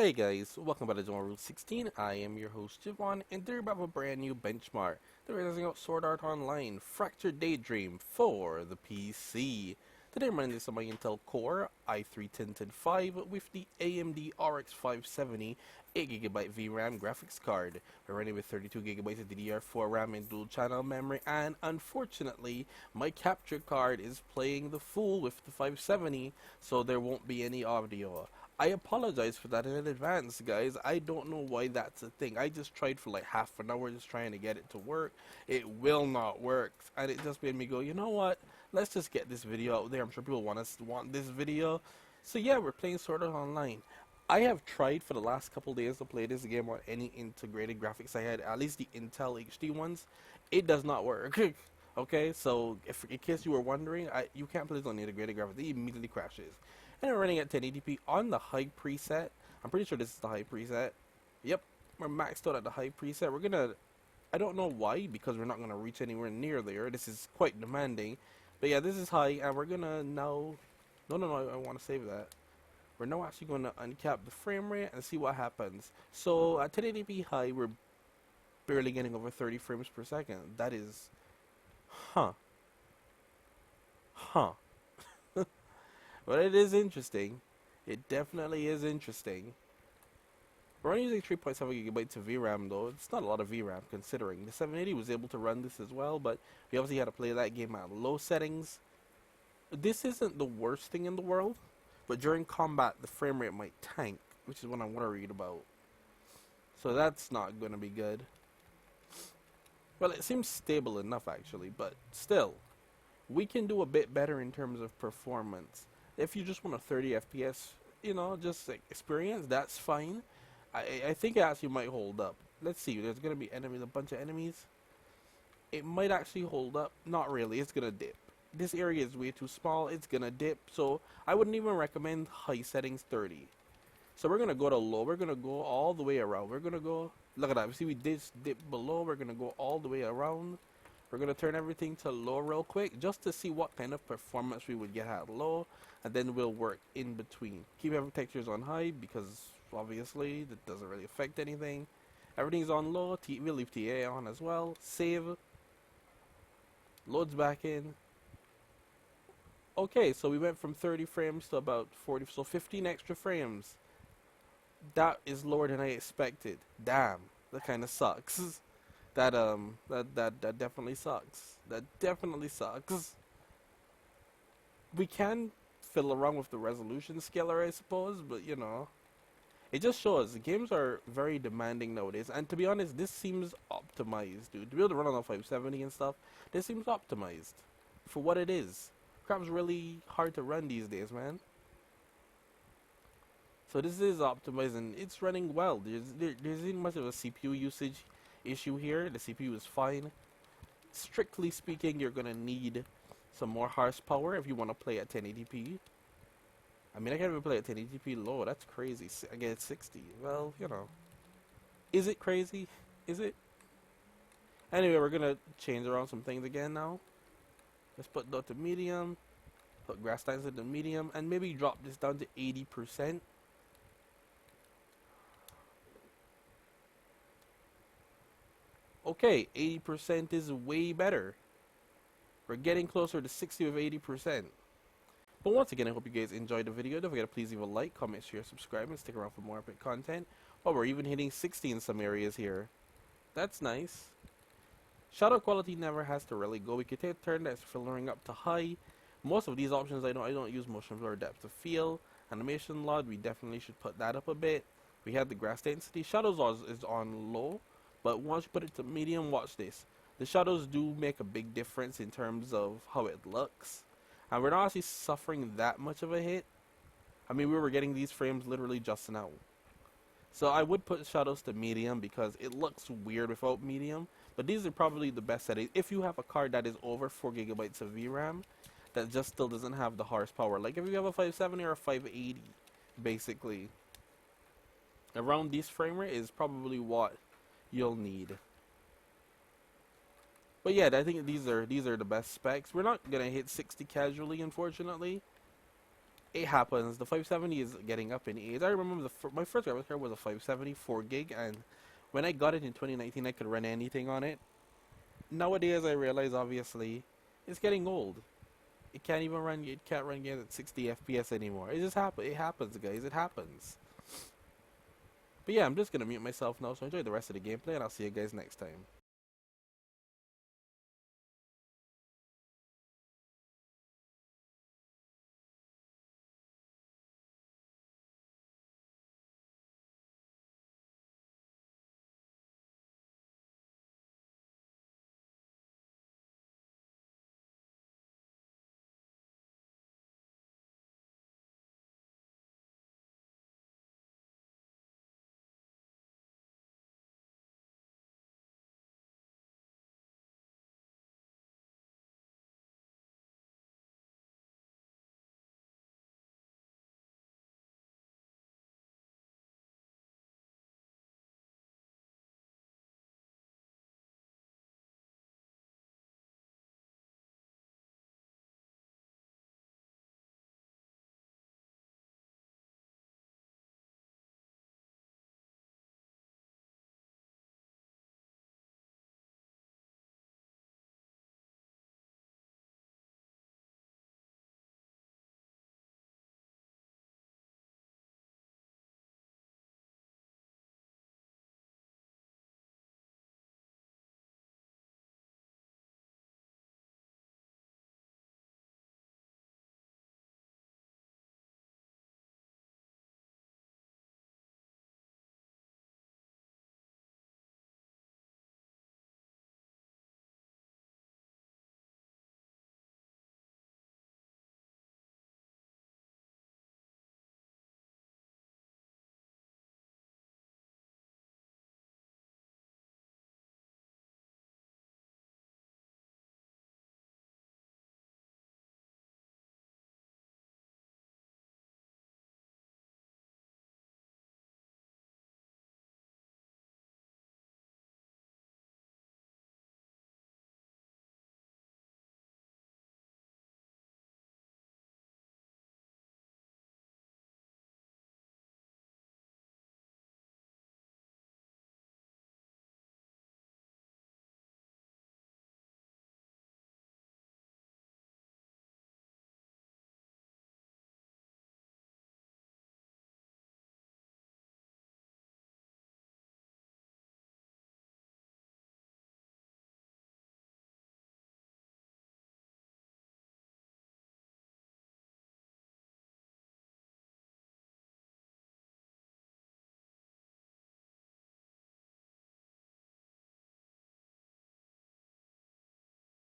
Hey guys, welcome back to Zone Route 16. I am your host Javon, and today we have a brand new benchmark. They're releasing out Sword Art Online Fractured Daydream for the PC. Today I'm running this on my Intel Core i3-10105 with the AMD RX 570 8GB VRAM graphics card. We're running with 32GB of DDR4 RAM and dual channel memory, and unfortunately my capture card is playing the fool with the 570, so there won't be any audio. I apologize for that in advance, guys. I don't know why that's a thing. I just tried for like half an hour just trying to get it to work. It will not work, and it just made me go, you know what? Let's just get this video out there. I'm sure people want this video. So yeah, we're playing Sword Art Online. I have tried for the last couple days to play this game on any integrated graphics I had, at least the Intel HD ones. It does not work. Okay, so in case you were wondering, you can't play this on integrated graphics. It immediately crashes. And we're running at 1080p on the high preset. I'm pretty sure this is the high preset. Yep, we're maxed out at the high preset. We're gonna, I don't know why, because we're not gonna reach anywhere near there. This is quite demanding. But yeah, this is high, and we're gonna now, no, I want to save that. We're now actually gonna uncap the frame rate and see what happens. So at 1080p high, we're barely getting over 30 frames per second. That is, huh. But it is interesting. It definitely is interesting. We're only using 3.7GB of VRAM though. It's not a lot of VRAM considering. The 780 was able to run this as well, but we obviously had to play that game at low settings. This isn't the worst thing in the world, but during combat the frame rate might tank, which is what I'm worried about. So that's not going to be good. Well, it seems stable enough actually, but still, we can do a bit better in terms of performance. If you just want a 30 FPS, you know, just like experience, that's fine. I think it actually might hold up. Let's see, there's going to be enemies, a bunch of enemies. It might actually hold up. Not really, it's going to dip. This area is way too small, it's going to dip. So I wouldn't even recommend high settings 30. So we're going to go to low, we're going to go all the way around. We're going to go, look at that, see we did dip below, we're going to go all the way around. We're going to turn everything to low real quick just to see what kind of performance we would get at low, and then we'll work in between. Keep every textures on high because obviously that doesn't really affect anything. Everything's on low, we'll leave TA on as well. Save. Loads back in. Okay, so we went from 30 frames to about 40, so 15 extra frames. That is lower than I expected. Damn, that kind of sucks. That definitely sucks. That definitely sucks. We can fiddle around with the resolution scaler, I suppose, but you know, it just shows the games are very demanding nowadays. And to be honest, this seems optimized, dude. To be able to run on a 570 and stuff, this seems optimized for what it is. Crap's really hard to run these days, man. So this is optimized and it's running well. There isn't much of a CPU usage issue here. The CPU is fine. Strictly speaking, you're gonna need some more horsepower if you want to play at 1080p. I mean, I can't even play at 1080p low. That's crazy. I get 60. Well, you know, is it crazy? Is it? Anyway, we're gonna change around some things again now. Let's put that to medium. Put grass lines into medium, and maybe drop this down to 80%. Okay, 80% is way better. We're getting closer to 60 with 80%. But once again, I hope you guys enjoyed the video. Don't forget to please leave a like, comment, share, subscribe, and stick around for more epic content. Oh, we're even hitting 60 in some areas here. That's nice. Shadow quality never has to really go. We could turn that filtering up to high. Most of these options I don't use motion blur, depth of field, animation load. We definitely should put that up a bit. We have the grass density. Shadows is on low. But once you put it to medium, watch this. The shadows do make a big difference in terms of how it looks. And we're not actually suffering that much of a hit. I mean, we were getting these frames literally just now. So I would put shadows to medium because it looks weird without medium. But these are probably the best settings. If you have a card that is over 4GB of VRAM, that just still doesn't have the horsepower. Like if you have a 570 or a 580, basically. Around this frame rate is probably what you'll need. But yeah, I think these are the best specs. We're not gonna hit 60 casually, unfortunately. it happens. The 570 is getting up in age. I remember my first graphics card was a 570 4 gig, and when I got it in 2019, I could run anything on it. Nowadays, I realize obviously it's getting old. It can't even run. It can't run games at 60 FPS anymore. It just happens. It happens, guys. It happens. But yeah, I'm just gonna mute myself now. So enjoy the rest of the gameplay, and I'll see you guys next time.